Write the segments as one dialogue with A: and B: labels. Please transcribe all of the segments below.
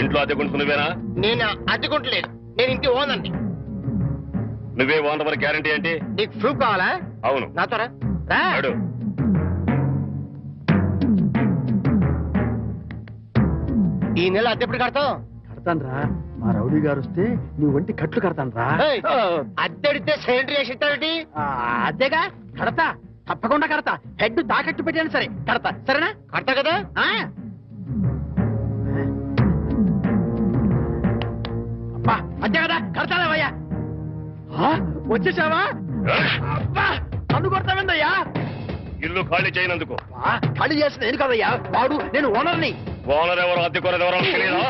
A: ఇంట్లో అద్దెకుంటు నువ్వేనా?
B: నేను అద్దెకుంటలేదు, నేను ఇంటి ఓనండి.
A: నువ్వే ఓనర్ మరి గ్యారంటీ ఏంటి?
B: నీకు ప్రూఫ్ కావాలా?
A: అవును.
B: నాతో రా. ఈ నెల అద్దె ఎప్పుడు కడతావు?
C: కడతాను రా, మా రౌడీ గారు వస్తే నీ ఒంటి కట్లు కడతాను రా.
B: అద్దెడితే సెంట్రీ వేసి ఇస్తావేంటి?
C: అదేగా కడతా, తప్పకుండా కడతా. హెడ్ తాకట్టు పెట్టాను సరే కడతా, సరేనా?
B: కడతా కదా.
C: అబ్బా అంతే కదా, కడతావయ్యా. వచ్చేసావా? అబ్బా నన్ను కొడతావేందయ్యా?
A: ఇల్లు ఖాళీ చేయనందుకు.
C: ఖాళీ చేసిన నేను కదయ్యా, వాడు నేను ఓనర్ని.
A: ఓనర్ ఎవరో అద్దెకోనర్ ఎవరో తెలియదా?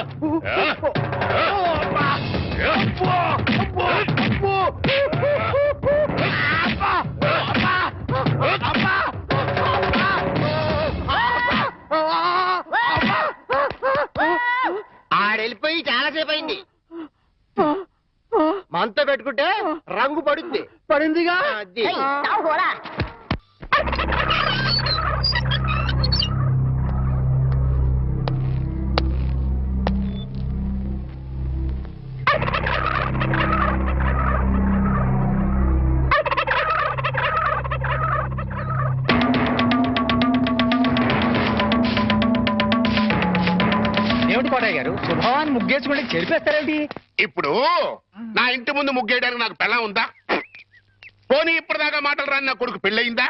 B: ఆడెళ్ళిపోయి చాలాసేపు అయింది. మనతో పెట్టుకుంటే రంగు పడుద్ది.
C: పడిందిగా.
B: ఏమిటి కోటయ్య గారు, శుభవాన్ని ముగ్గేసుకుంటే చెరిపేస్తారేంటి?
D: ఇప్పుడు నా ఇంటి ముందు ముగ్గేయడానికి నాకు పెళ్ళం ఉందా? పోనీ ఇప్పటిదాకా మాటలు రాని నా కొడుకు పెళ్ళయిందా?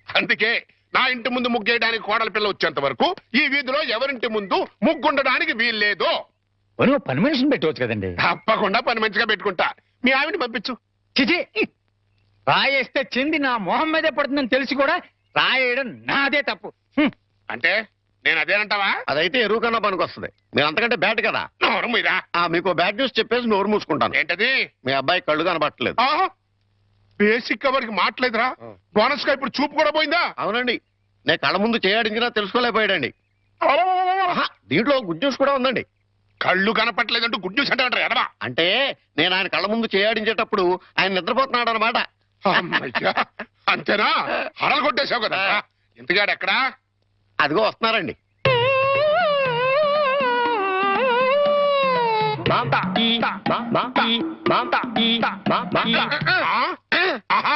D: అందుకే నా ఇంటి ముందు ముగ్గేయడానికి కోడల పిల్ల వచ్చేంత వరకు ఈ వీధిలో ఎవరింటి ముందు ముగ్గుండడానికి వీల్లేదు.
B: పని మనిషిని పెట్టవచ్చు కదండి.
D: తప్పకుండా పని మంచిగా పెట్టుకుంటా. మీ ఆవిడ పంపించు.
B: చిచి, రాయేస్తే చింది నా మొహం మీదే పడుతుందని తెలిసి కూడా రాయేయడం నాదే తప్పు.
D: అంటే నేను అదేనంటావా?
E: అదైతే ఎరువు కన్నా పనికి వస్తుంది. మీరు అంతకంటే బ్యాట్ కదా.
D: నోరు మీరా.
E: మీకు బ్యాడ్ న్యూస్ చెప్పేసి నోరు మూసుకుంటాను.
D: ఏంటది?
E: మీ అబ్బాయి కళ్ళు కనబట్టలేదు.
D: బేసిక్ కవర్కి మాట్లేదురా. బోనస్ గా ఇప్పుడు చూపు కూడా పోయిందా?
E: అవునండి, నేను కళ్ళ ముందు చేయడించినా తెలుసుకోలేకపోయాడండి. దీంట్లో గుడ్ న్యూస్ కూడా ఉందండి.
D: కళ్ళు కనపట్లేదంటూ గుడ్ న్యూస్ అంటే ఎడవా?
E: అంటే నేను ఆయన కళ్ళ ముందు చేయాడించేటప్పుడు ఆయన నిద్రపోతున్నాడు అనమాట.
D: అంతేనా? హరలు కొట్టేశావు కదా. ఇంతగాడు ఎక్కడా?
E: అదిగో వస్తున్నారండి.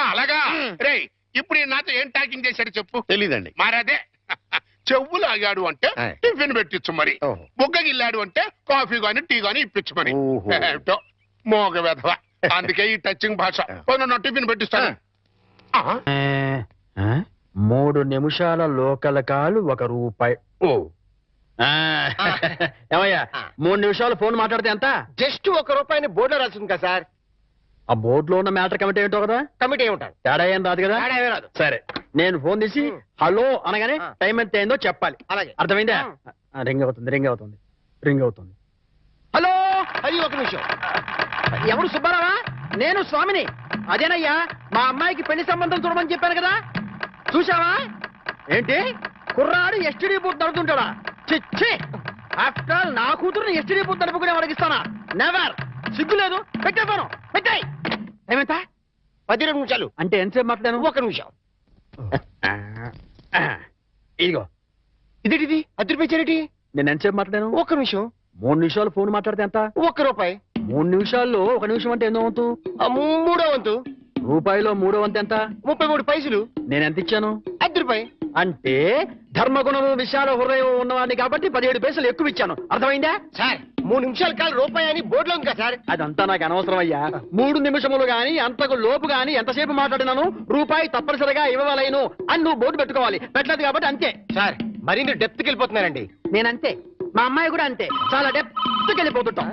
D: అలాగా రే. ఇప్పుడు నాతో ఏం టాకింగ్ చేశాడు చెప్పు.
E: తెలీదండి.
D: మరదే చెవులు ఆగాడు అంటే టిఫిన్ పెట్టించు, మరి బుగ్గగిల్లాడు అంటే కాఫీ గాని టీ గాని ఇప్పించు మరి. ఏమిటో మోగ వెధవ. అందుకే ఈ టచింగ్ భాష. టిఫిన్ పెట్టిస్తాను.
C: 3 నిమిషాల లోకల్ కాలు ₹1. ఏమయ్యా 3 నిమిషాలు ఫోన్ మాట్లాడితే ఎంత?
B: జస్ట్ ₹1 బోర్డులో రాసింది కదా సార్.
C: ఆ బోర్డులో ఉన్న మ్యాటర్ కమిటీ ఏంటో కదా.
B: కమిటీ ఏముంటారు?
C: తేడా ఏం రాదు కదా.
B: రాదు.
C: సరే, నేను ఫోన్ తీసి హలో అనగానే టైం ఎంత అయిందో చెప్పాలి.
B: అలాగే.
C: అర్థమైందా? రింగ్ అవుతుంది. హలో.
B: అది 1 నిమిషం.
C: ఎవరు? సుబ్బారావా? నేను స్వామిని. అదేనయ్యా, మా అమ్మాయికి పెళ్లి సంబంధం చూడమని చెప్పాను కదా. చూసావా? ఏంటి కుర్రాడు ఎస్టీడీ బూత్ నడుతుంటాడా? చిచ్చి, ఆఫ్టర్ ఆల్ నా కూతురుని ఎస్టీడీ బూత్ నడుపుకునే వాడికిస్తానా? నెవర్. సిగ్గులేదు. పెట్టేస్తాను. పెట్టాయి. ఏమంతా?
B: 12 నిమిషాలు.
C: అంటే ఎంతసేపు మాట్లాడాను?
B: 1 నిమిషం.
C: ఇదిగో.
B: ఇదేంటిది? ₹10
C: నేను ఎంతసేపు మాట్లాడాను?
B: 1 నిమిషం.
C: 3 నిమిషాలు ఫోన్ మాట్లాడితే ఎంత?
B: ₹1.
C: 3 నిమిషాల్లో 1 నిమిషం అంటే ఎన్నో వంతు?
B: 3వ వంతు.
C: రూపాయిలో 3వ వంతు ఎంత?
B: 33 పైసలు.
C: నేను ఎంత ఇచ్చాను?
B: ₹10.
C: అంటే ధర్మగుణము విశాల హృదయం ఉన్నవాడిని కాబట్టి 17 పైసలు ఎక్కువ ఇచ్చాను. అర్థమైందా?
B: సార్ 3 నిమిషాల కాలు రూపాయి అని బోర్డులో ఉంది కదా సార్.
C: అదంతా నాకు అనవసరం అయ్యా. 3 నిమిషములు గాని అంతకు లోపు గాని ఎంతసేపు మాట్లాడినాను రూపాయి తప్పనిసరిగా ఇవ్వలేను అని నువ్వు బోర్డు పెట్టుకోవాలి. పెట్టలేదు కాబట్టి అంతే.
B: సార్ మరి మీరు డెప్త్కి వెళ్ళిపోతున్నారండి.
C: నేనంతే, మా అమ్మాయి కూడా అంతే. చాలా డెప్త్కి వెళ్ళిపోతుంటాం.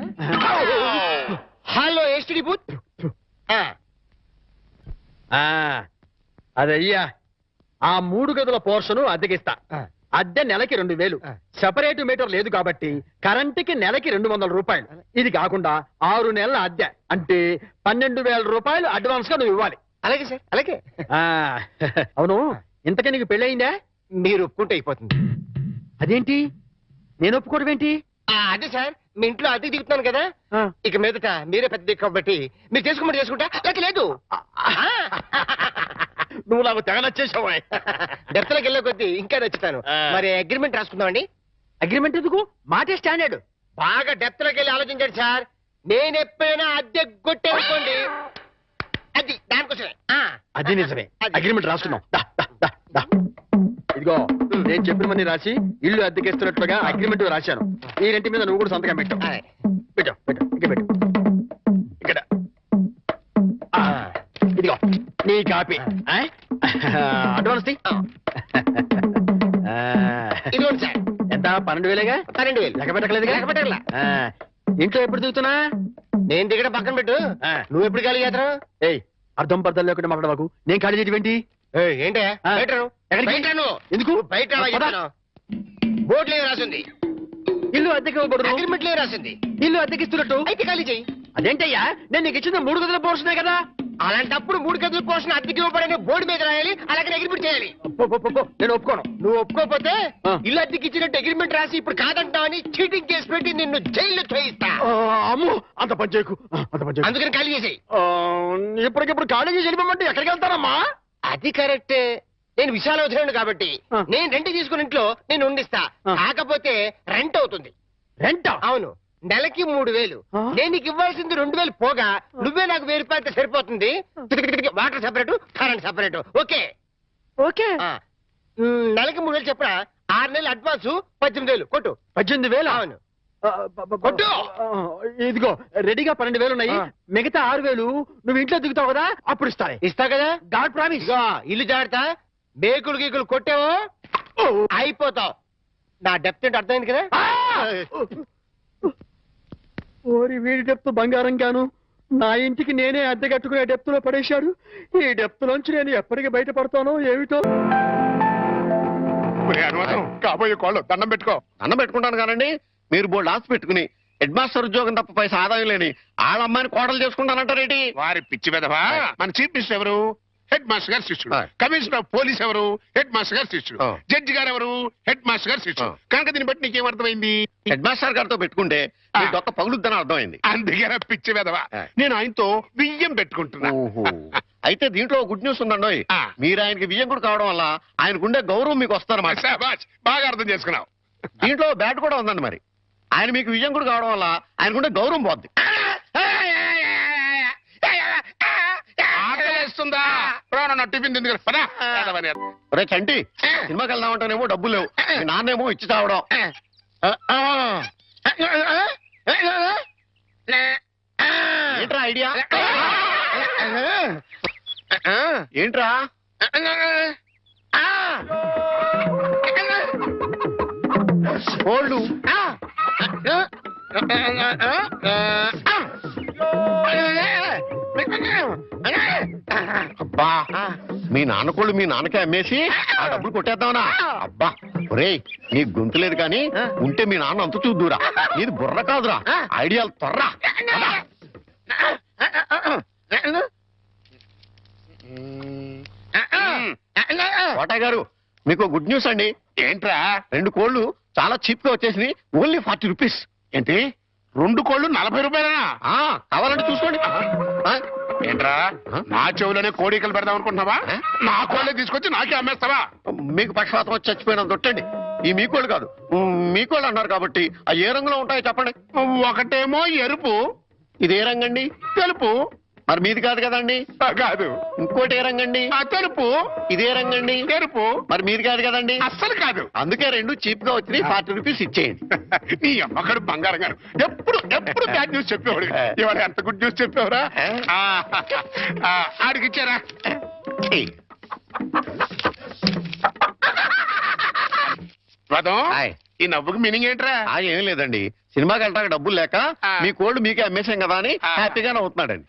B: Hello STD booth.
C: అదయ్యా, ఆ 3 గదుల పోర్షను అద్దెకిస్తా. అద్దె నెలకి 2000. సెపరేట్ మీటర్ లేదు కాబట్టి కరెంటుకి నెలకి ₹200. ఇది కాకుండా 6 నెలల అద్దె అంటే ₹12,000 అడ్వాన్స్ గా నువ్వు ఇవ్వాలి.
B: అలాగే సార్, అలాగే.
C: అవును, ఇంతకీ నీకు పెళ్ళయిందా?
B: మీరు ఒప్పుకుంటే అయిపోతుంది.
C: అదేంటి నేను ఒప్పుకోవడం ఏంటి?
B: అదే సార్, మీ ఇంట్లో అద్దెకి దిగుతున్నాను కదా, ఇక మీదట మీరే పెద్ద దిక్కు కాబట్టి మీరు చేసుకోమని చేసుకుంటా. లేక లేదు.
C: నువ్వు నాకు తెగ నచ్చేసావా?
B: డెప్త్లోకి వెళ్ళే కొద్దీ ఇంకా నచ్చుతాను. మరి అగ్రిమెంట్ రాసుకుందామండి.
C: అగ్రిమెంట్ ఎందుకు? మాటే స్టాండర్డ్.
B: బాగా డెప్త్ లోకి వెళ్ళి ఆలోచించండి సార్. నేను ఎప్పుడైనా అద్దె కొట్టేసుకోండి, అది దానికోసమే.
C: అది నిజమే.
B: అది.
C: అగ్రిమెంట్ రాసుకున్నాం. దా, దా, దా, దా. ఇదిగో నేను చెప్పిన మంది రాసి ఇల్లు అద్దెకిస్తున్నట్లుగా అగ్రిమెంట్ రాశాను. ఈ రెంటి మీద నువ్వు కూడా సంతకం పెట్టు.
B: అదే.
C: పెట్టు పెట్టు ఇక్కడ పెట్టు. ఇక్కడ ఆ, ఇదిగో నీ కాపీ. అడ్వాన్స్ తీ.
B: ఇదిగోండి సార్.
C: ఎంత 12,000గా?
B: 12,000.
C: లెక్క పెట్టలేదుగా?
B: లెక్క పెట్టగలరా?
C: ఇంట్లో ఎప్పుడు దిగుతున్నా?
B: నేను దిగడం పక్కన పెట్టు.
C: ఆ.
B: నువ్వు ఎప్పుడు ఖాళీ చేస్తావు?
C: ఏయ్ అర్థం పర్థం లేకుండా మాట్లాడవాకు. నేను ఖాళీ చేయటం
B: ఏంటే
C: ఆ.
B: బయట రా.
C: ఎక్కడికి?
B: బయట రా నువ్వు.
C: ఎందుకు?
B: బయట రా,
C: పద.
B: చెప్తాను. బోర్డులో ఏం రాసింది?
C: ఇల్లు అద్దెకి ఇవ్వకూడదు.
B: అగ్రిమెంట్ లో ఏం రాసింది?
C: ఇల్లు అద్దెకిస్తున్నట్టు.
B: అయితే ఖాళీ చెయ్యి.
C: అదేంటయ్యా, నేను నీకు ఇచ్చిన 3 గదుల పోర్షనే కదా.
B: అలాంటప్పుడు 3 గదుల కోసం అద్దెకి ఇవ్వబడని బోర్డు మీద రాయాలి, అలాగే అగ్రిమెంట్ చేయాలి.
C: నేను ఒప్పుకోను.
B: నువ్వు ఒప్పుకోకపోతే
C: ఆ.
B: ఇల్లు అద్దెకి ఇచ్చినట్టు అగ్రిమెంట్ రాసి ఇప్పుడు కాదంటావని చీటింగ్ కేసు పెట్టి నిన్ను జైల్లో చేయిస్తా.
C: అమ్ము అంత పని చేయకు. అంత పని చేయకు.
B: అందుకని ఖాళీ చేసేయి.
C: ఇప్పటికిప్పుడు ఖాళీ చేసి వెళ్ళిపోమంటే ఎక్కడికి వెళ్తారమ్మా?
B: అది కరెక్టే. నేను విశాలవధుడు కాబట్టి
C: ఆ.
B: నేను రెంట్ తీసుకుని ఇంట్లో నేను ఉండిస్తా.
C: ఆ.
B: కాకపోతే రెంట్ అవుతుంది.
C: రెంట్?
B: అవును, నెలకి 3,000.
C: ఆ.
B: నేను నీకు ఇవ్వాల్సింది 2,000 పోగా నువ్వే నాకు 1,000 రూపాయలు సరిపోతుంది. Water separate, current separate. Okay.
C: Okay.
B: నెలకి 3,000 చెప్పరా? 6 నెలలు అడ్వాన్స్ 18,000 కొట్టు.
C: 18,000?
B: అవును.
C: కొట్టు. ఇదిగో రెడీగా 12,000 ఉన్నాయి.
B: ఆ.
C: మిగతా 6,000 నువ్వు ఇంట్లో దిగుతావు కదా, అప్పుడు ఇస్తానే.
B: ఇస్తా కదా.
C: God promise.
B: ఇదిగో ఇల్లు జాగ్రత్త. బేకులు గీకులు కొట్టావో అయిపోతావు. నా డెప్త్ ఏంటి అర్థమైంది కదా.
C: ఓరి వీడి డెప్త్ బంగారం గాను నా ఇంటికి నేనే అద్దె కట్టుకునే డెప్త్ లో పడేశాడు. ఈ డెప్త్ లోంచి నేను ఎప్పటికి బయటపడతానో ఏమిటో.
D: ఒరే అనుమానం, కాబోయే కోళ్ళు దండం పెట్టుకో.
E: అన్నం పెట్టుకుంటాను కానండి. మీరు బోల్డ్ ఆస్తి పెట్టుకుని హెడ్ మాస్టర్ ఉద్యోగం తప్ప పైసా ఆదాయం లేని వాళ్ళ అమ్మాయిని కోడలు చేసుకుంటానంటారేంటి?
D: వారి పిచ్చి వెధవా. మన చీఫ్ మినిస్టర్ ఎవరు? హెడ్ మాస్టర్ గారు శిష్యుడు.
E: ఆ.
D: కమిషనర్ ఆఫ్ పోలీస్ ఎవరు? హెడ్ మాస్టర్ గారు శిష్యుడు.
E: ఆ.
D: జడ్జి గారు ఎవరు? హెడ్ మాస్టర్ గారు శిష్యుడు.
E: ఆ.
D: కనుక దీన్ని బట్టి నీకేం అర్థమైంది?
E: హెడ్ మాస్టర్ గారితో పెట్టుకుంటే మీ డొక్క పగులుద్దని అర్థమైంది.
D: అందుకే పిచ్చి వెధవా.
E: ఆ.
D: నేను ఆయనతో బియ్యం పెట్టుకుంటున్నా.
E: ఓహో. అయితే దీంట్లో గుడ్ న్యూస్ ఉందండి.
D: ఆ.
E: మీరు ఆయనకి బియ్యం కూడా కావడం వల్ల ఆయనకుండే గౌరవం మీకు వస్తారన్నమాట.
D: శాబాష్, బాగా అర్థం చేసుకున్నావు.
E: దీంట్లో బ్యాట్ కూడా ఉందండి. మరి ఆయన మీకు విజయం కూడా కావడం వల్ల ఆయనకుండే గౌరవం పోద్ది.
D: ఆకలేస్తుందా? నా టిఫిన్ తింది కదా, పద. యాదవని.
E: ఒరే చంటి, సినిమాకి వెళ్దామంటేనేమో డబ్బులు లేవు, మీ నాన్నేమో ఇచ్చి తావడం. ఏంట్రా ఐడియా? ఏంట్రా? కోళ్ళు. అబ్బా, మీ నాన్న కోళ్ళు మీ నాన్నకే అమ్మేసి ఆ డబ్బులు కొట్టేద్దామనా? అబ్బా ఒరేయ్, నీ గొంతు లేదు కానీ ఉంటే మీ నాన్న అంత చూద్దురా. నీది బుర్ర కాదురా, ఐడియాలు త్వరరా. కోటయ్య గారు, మీకు గుడ్ న్యూస్ అండి.
D: ఏంట్రా?
E: 2 కోళ్ళు చాలా చీప్ గా వచ్చేసి ఓన్లీ 40 రూపీస్.
D: ఏంటి 2 కోళ్ళు 40 రూపాయలనా?
E: కావాలంటే చూసుకోండి. ఆ,
D: ఏంట్రా, నా చెవులోనే కోడికలు పెడదాం అనుకుంటున్నావా?
E: ఆ?
D: నా కోళ్ళే తీసుకొచ్చి నాకే అమ్మేస్తావా?
E: మీకు పక్షపాతం వచ్చి చచ్చిపోయినంత తొట్టండి. ఈ మీ కోళ్ళు కాదు, మీ కోళ్ళు అన్నారు కాబట్టి ఆ ఏ రంగులో ఉంటాయో చెప్పండి.
D: ఒకటేమో ఎరుపు,
E: ఇది ఏ రంగండి?
D: తెలుపు.
E: మరి మీది కాదు కదండి.
D: కాదు.
E: ఇంకోటి ఏ రంగండి?
D: ఆ తెలుపు.
E: ఇదే రంగండి.
D: ఎరుపు.
E: మరి మీది కాదు కదండి.
D: అస్సలు కాదు.
E: అందుకే 2 చీప్ గా వచ్చినాయి. 40 రూపీస్ ఇచ్చేయండి.
D: నీ అమ్మకడు బంగారం గారు ఎప్పుడు ఎప్పుడు బ్యాడ్ న్యూస్ చెప్పేవాడు. ఇవాళ ఎంత గుడ్ న్యూస్ చెప్పేవరా? ఆడికి ఇచ్చారా? రథం,
E: హాయ్.
D: ఈ నవ్వుకి మీనింగ్ ఏంట్రా?
E: ఏం లేదండి, సినిమాకి వెళ్ళడానికి డబ్బులు లేక
D: ఆ.
E: మీ కోళ్ళు మీకే అమ్మేశాం కదా అని హ్యాపీగానే అవుతున్నాడండి.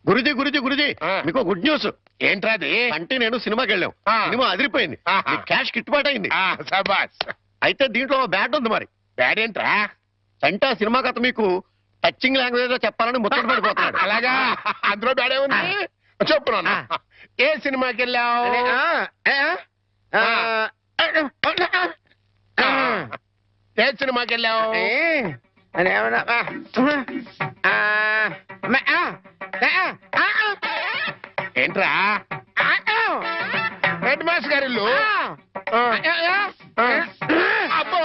E: గురుజీ గురుజీ గురుజీ,
D: ఆ.
E: మీకు గుడ్ న్యూస్.
D: ఏంట్రా అది?
E: అంటే నేను సినిమాకి వెళ్ళాం,
D: ఆ.
E: సినిమా అదిరిపోయింది,
D: ఆహా.
E: మీకు క్యాష్ గిట్టుబాటు అయింది.
D: సబాస్.
E: అయితే దీంట్లో బ్యాట్ ఉంది. మరి
D: బ్యాడ్ ఏంట్రా?
E: అంటే ఆ సినిమా కథ మీకు టచింగ్ లాంగ్వేజ్ లో చెప్పాలని ముచ్చట పడిపోతున్నాడు.
D: అలాగా? అందులో బ్యాడే ఉంది. చెప్పు నాన్న. ఏ సినిమాకి వెళ్ళావు? ఏ సినిమాకి వెళ్ళావు? ఏంట్రా? హెడ్ మాస్టర్ గారి ఇల్లు. అబ్బో,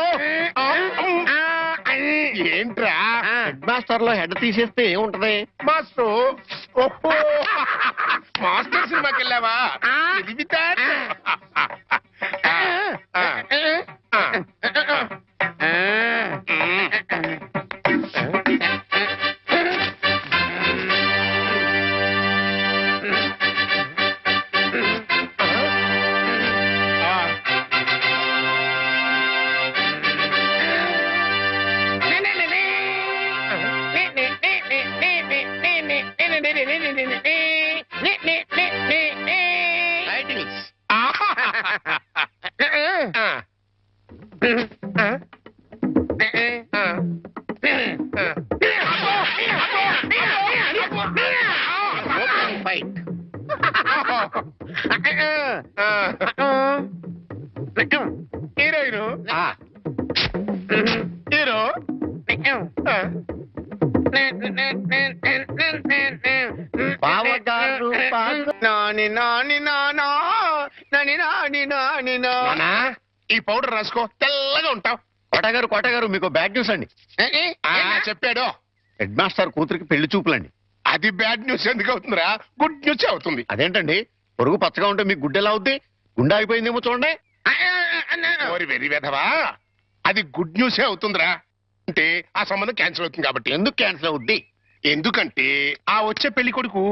D: ఏంట్రా
E: హెడ్ మాస్టర్ లో హెడ్ తీసేస్తే ఏముంటది?
D: మాస్టర్ ఓహో మాస్టర్ సినిమాకి వెళ్ళావా తెలివితే హీరోయిన్ హీరో
E: బావగారు
C: నాని నాని నానా నాని నాని నాని
D: నానా, ఈ పౌడర్ రాసుకో తెల్లగా ఉంటావు.
E: కోటగారు మీకు బ్యాడ్ న్యూస్ అండి.
D: చెప్పాడు
E: హెడ్ మాస్టర్ కూతురికి పెళ్లి చూపులండి.
D: అది బ్యాడ్ న్యూస్ ఎందుకు అవుతుందిరా? గుడ్ న్యూస్ అవుతుంది.
E: అదేంటండి, పొరుగు పచ్చగా ఉంటే మీకు గుడ్డెలా అవుద్ది? గుండె అయిపోయిందేమో చూడండి.
D: ఓరి వెర్రి వెధవా, అది గుడ్ న్యూసే అవుతుందిరా. అంటే ఆ సంబంధం క్యాన్సిల్ అవుతుంది కాబట్టి.
E: ఎందుకు క్యాన్సిల్ అవుద్ది?
D: ఎందుకంటే ఆ వచ్చే పెళ్లి కొడుకు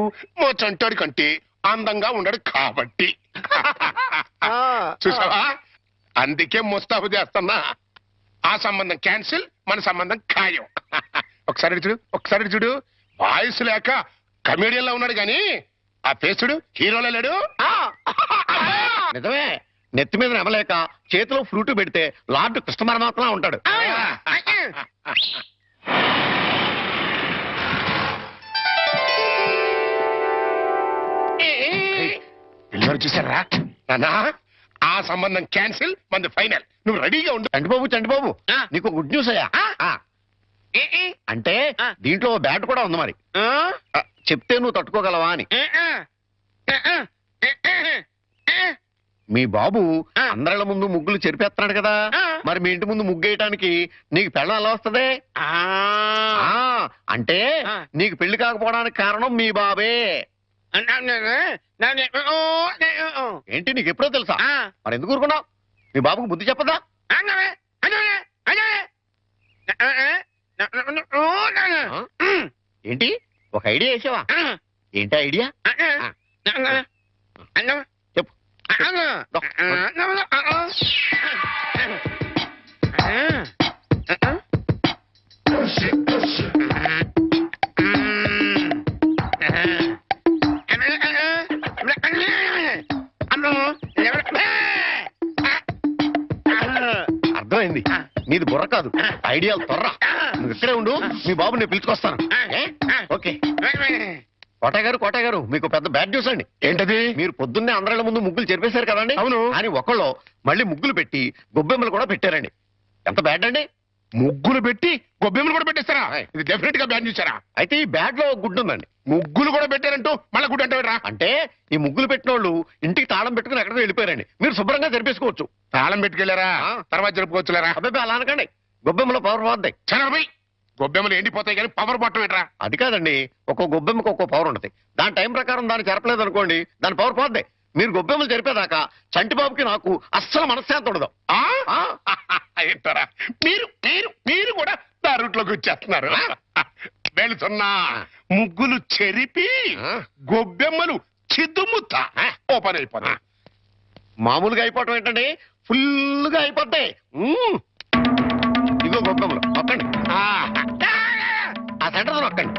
D: మా చంటోడి కంటే అందంగా ఉండడు కాబట్టి. చూసావా, అందుకే ముస్తాబు చేస్తున్నా. ఆ సంబంధం క్యాన్సిల్, మన సంబంధం ఖాయం. ఒకసారి చూడు వాయిస్ లేక కమేడియన్ లా ఉన్నాడు గాని ఆ ఫేస్ చూడు హీరోలో లేడు.
E: నిజమే, నెత్తి మీద నెమలేక చేతిలో ఫ్రూట్ పెడితే లార్డ్ కృష్ణ పరమాత్మ ఉంటాడు.
D: పిల్లలు చూసారా నానా, ఆ సంబంధం క్యాన్సిల్, మంది ఫైనల్. నువ్వు రెడీగా ఉండు.
E: చంటిబాబు నీకు గుడ్ న్యూస్ అయ్యా. అంటే దీంట్లో బ్యాట్ కూడా ఉంది మరి. చెప్తే నువ్వు తట్టుకోగలవా అని. మీ బాబు అందరిళ్ళ ముందు ముగ్గులు చెరిపేస్తున్నాడు కదా, మరి మీ ఇంటి ముందు ముగ్గేయటానికి నీకు పెళ్ళం ఎలా వస్తుంది? అంటే నీకు పెళ్లి కాకపోవడానికి కారణం మీ బాబే. ఏంటి, నీకు ఎప్పుడో తెలుసా? మరి ఎందుకు ఊరుకున్నావు? మీ బాబుకు బుద్ధి చెప్పదా? ఏంటి, ఒక ఐడియా వేసావా? ఏంటి ఐడియా? చెప్పు. అర్థమైంది, నీది బుర్ర కాదు, ఐడియాలు త్వర. నువ్వు ఇక్కడే ఉండు, మీ బాబు నేను పిలుచుకొస్తాను. ఓకే. కోటగారు మీకు పెద్ద బ్యాడ్ న్యూస్ అండి.
D: ఏంటది?
E: మీరు పొద్దున్నే అందరిళ్ళ ముందు ముగ్గులు చెరిపేశారు కదండి.
D: అవును.
E: అని ఒకళ్ళు మళ్ళీ ముగ్గులు పెట్టి గొబ్బెమ్మలు కూడా పెట్టారండి. ఎంత బ్యాడ్ అండి?
D: ముగ్గులు పెట్టి గొబ్బెమ్మలు కూడా పెట్టేస్తారా? ఇది డెఫినెట్ గా బ్యాన్ చేశారా?
E: అయితే ఈ బ్యాడ్ లో గుడ్డు ఉందండి.
D: ముగ్గులు కూడా పెట్టారంటూ మళ్ళా గుడ్డు అంటారా?
E: అంటే ఈ ముగ్గులు పెట్టిన వాళ్ళు ఇంటికి తాళం పెట్టుకుని ఎక్కడికో వెళ్ళిపోయారండి. మీరు శుభ్రంగా జరిపేసుకోవచ్చు.
D: తాళం పెట్టుకెళ్ళారా? తర్వాత జరుపుకోవచ్చులేరా?
E: అబ్బాయి అలా అనకండి, గొబ్బెమ్మలో పవర్ పోద్దాయి.
D: చనరబై, గొబ్బెమ్మలు ఎండిపోతాయి కానీ పవర్ బట్టం ఏంట్రా?
E: అది కాదండి, ఒక్కో గొబ్బెమ్మకి ఒక్కో పవర్ ఉంటుంది. దాని టైం ప్రకారం దాన్ని చెరపలేదు అనుకోండి, దాని పవర్ పోద్దాయి. మీరు గొబ్బెమ్మలు జరిపేదాకా చంటిబాబుకి నాకు అస్సలు మనశ్శాంతి ఉండదు.
D: ఏంటారా మీరు మీరు మీరు కూడా నా రూట్లోకి వచ్చేస్తున్నారు. వెళుతున్నా ముగ్గులు చెరిపి గొబ్బెమ్మలు చిద్దుముత్త ఓపెన్ అయిపోతాయి.
E: మామూలుగా అయిపోవటం ఏంటండి, ఫుల్గా అయిపోతాయి. ఇదిగో గొబ్బెమ్మలు నొక్కండి, ఆ సెంటర్ నొక్కండి.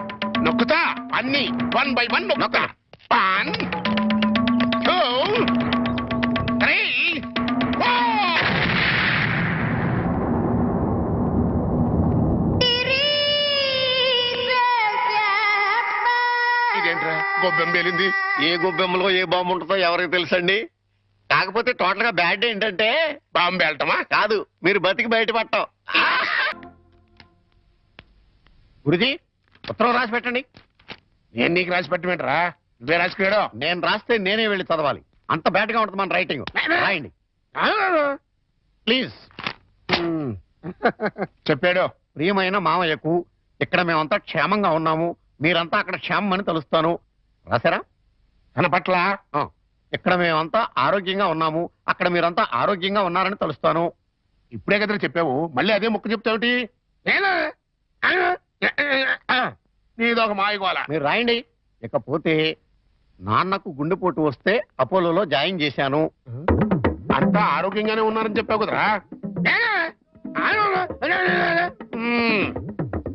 D: నొక్కుతా అన్ని 1 by 1 నొక్కుతా. 1 2 3 4. ఇదేంట్రా గొబ్బెమ్మ పేలింది?
E: ఏ గొబ్బెమ్మలో ఏ బాంబు ఉంటుందో ఎవరికి తెలుసండి. కాకపోతే టోటల్ గా బ్యాడ్ ఏంటంటే
D: బాంబు పేలటమా?
E: కాదు, మీరు బతికి బయటపడటం. గురుజీ, ఉత్తరం రాసి పెట్టండి.
D: నేను నీకు రాసి పెట్టమేంట్రా? నువ్వే రాసుకున్నాడు.
E: నేను రాస్తే నేనే వెళ్ళి చదవాలి. అంత బ్యాడ్ గా ఉంటుంది మన రైటింగ్. రాయండి ప్లీజ్.
D: చెప్పాడు
E: ప్రియమైన మామయ్యకు ఇక్కడ మేమంతా క్షేమంగా ఉన్నాము, మీరంతా అక్కడ క్షేమం అని తలుస్తాను. రాశారా?
D: తన పట్ల
E: ఆ. ఇక్కడ మేమంతా ఆరోగ్యంగా ఉన్నాము, అక్కడ మీరంతా ఆరోగ్యంగా ఉన్నారని తలుస్తాను.
D: ఇప్పుడే కదా చెప్పావు, మళ్ళీ అదే ముక్క చెప్తావుటి? నీదొక మాయగోల.
E: మీరు రాయండి. ఇకపోతే నాన్నకు గుండెపోటు వస్తే అపోలోలో జాయిన్ చేశాను.
D: అంతా ఆరోగ్యంగానే ఉన్నారని చెప్పావు కదరా.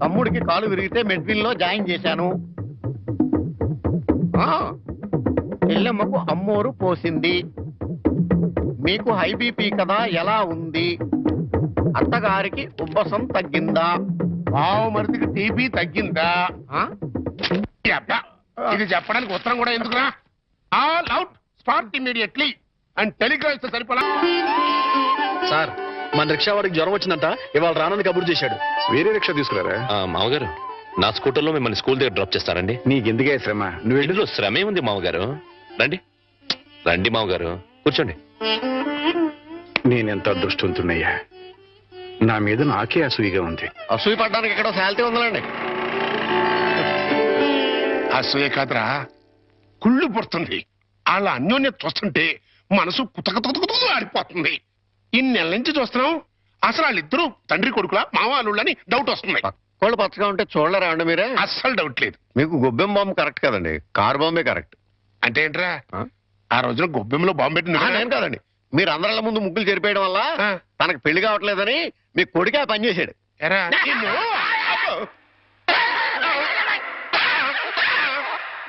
E: తమ్ముడికి కాలు విరిగితే మెడ్విల్ లో జాయిన్ చేశాను. ఆ, చెల్లెమ్మకు అమ్మోరు పోసింది. మీకు హై బీపీ కదా, ఎలా ఉంది? అత్తగారికి ఉబ్బసం తగ్గిందా?
D: బావు మరిదికి టీబీ తగ్గిందా?
E: ఆ?
D: అబ్బా, ఇది చెప్పడానికి ఉత్తరం కూడా ఎందుకురా? All out, start immediately and Telegram ఇస్తే సరిపోలా.
F: సార్, మన రిక్షా వాడికి జ్వరం వచ్చిందంట, ఇవాళ రానని కబురు చేశాడు.
G: వేరే రిక్షా తీసుకురారా?
A: మామగారు, నా స్కూటర్లో మిమ్మల్ని స్కూల్ దగ్గర డ్రాప్ చేస్తారండి.
G: నీకెందుకే శ్రమ, నువ్వు వెళ్ళు.
A: ఇందులో శ్రమే ఉంది మామగారు. రండి రండి మామగారు, కూర్చోండి.
G: నేనెంత అదృష్టవంతున్నయ్యా, నా మీద నాకే అసూయగా ఉంది.
E: అసూయ పడ్డానికి ఎక్కడో శాలిటీ ఉందండి.
D: అసూయ కాదురా, కుళ్ళు పుడుతుంది. వాళ్ళ అన్యోన్యత చూస్తుంటే మనసు కుతకుతకుతూ ఆడిపోతుంది. ఇన్నెల నుంచి చూస్తున్నాం, అసలు వాళ్ళిద్దరూ తండ్రి కొడుకులా మావాళ్ళని డౌట్ వస్తుంది.
E: కోళ్ళు పచ్చగా ఉంటే చూడలేరా అండి మీరే?
D: అస్సలు డౌట్ లేదు.
E: మీకు గొబ్బెం బాంబు కరెక్ట్ కదండి, కార్ బాంబే కరెక్ట్.
D: అంటే ఏంట్రా,
E: ఆ?
D: ఆ రోజున గొబ్బెంలో బాంబు పెట్టింది
E: ఆ,
D: కదా?
E: నేను కాదండి, మీరు అందరిళ్ళ ముందు ముగ్గులు చెరిపేయడం వల్ల
D: ఆ.
E: తనకు పెళ్లి కావట్లేదని మీ కొడుకే ఆ పని చేశాడు.
D: ఎరా, నిన్ను- అబ్బో.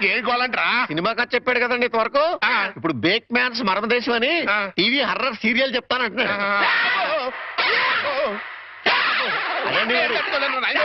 D: ఏ గోలంట్రా?
E: సినిమా కథ చెప్పాడు కదండి ఇంతవరకు.
D: ఆ.
E: ఇప్పుడు బేక్ మ్యాన్స్ మరణదేశం అని
D: ఆ.
E: టీవీ హర్రర్ సీరియల్ చెప్తానంటున్నాడు.
D: అబ్బో.
E: అదండి మరి.
D: తట్టుకోలేను నాయనా.